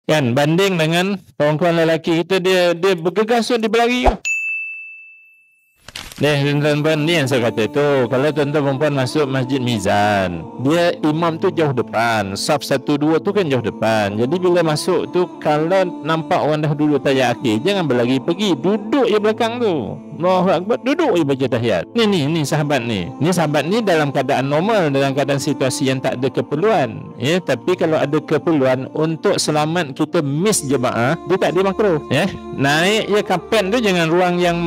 Kan banding dengan kawan-kawan lelaki kita, dia bergegas tu dia berlari. Tuan-tuan, ni yang saya kata tu, kalau tuan-tuan perempuan masuk Masjid Mizan, dia imam tu jauh depan, saf 1 2 tu kan jauh depan. Jadi bila masuk tu, kalau nampak orang dah duduk tahiyat akhir, jangan berlari pergi, duduk je belakang tu. Allahu Akbar, duduk je baca tahiyat. Ni sahabat ni. Ni sahabat ni dalam keadaan normal, dalam keadaan situasi yang tak ada keperluan. Ya, tapi kalau ada keperluan untuk selamat kita miss jemaah, dia tak ada makruh. Ya, naik je kapet tu, jangan ruang yang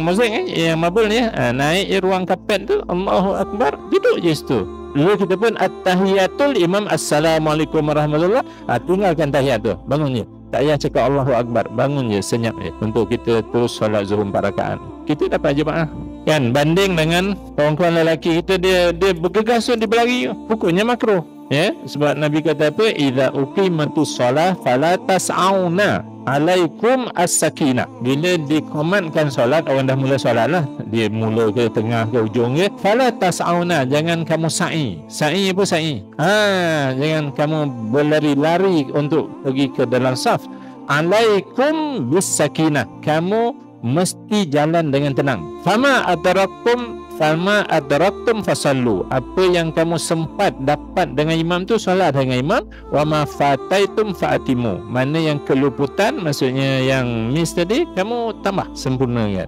mozaik yang marble ni. Naik je ruang kapet tu, Allahu Akbar, duduk je situ. Lalu kita pun at-tahiyatul imam, assalamualaikum warahmatullahi. Tinggalkan tahiyat tu, bangun je. Tak payah cakap Allahu Akbar, bangun je, senyap je untuk kita terus solat zuhur 4 rakaat. Kita dapat jemaah. Kan banding dengan kawan-kawan lelaki kita, dia bergegas tu dia berlari, hukumnya makruh. Ya, sebab Nabi kata apa? Idza uqimatus shalah fala tas'auna alaikum as-sakinah. Bila dikomatkan solat, orang dah mula solat lah, dia mula ke tengah ke ujung ke, fala tas'auna, jangan kamu sa'i. Sa'i apa sa'i? Jangan kamu berlari-lari untuk pergi ke dalam saf. Alaikum bis sakinah, kamu mesti jalan dengan tenang. Fama adraktum fasallu, apa yang kamu sempat dapat dengan imam tu solat dengan imam. Wa ma fataitum faatimu, mana yang keluputan, maksudnya yang miss tadi, kamu tambah, sempurnakan.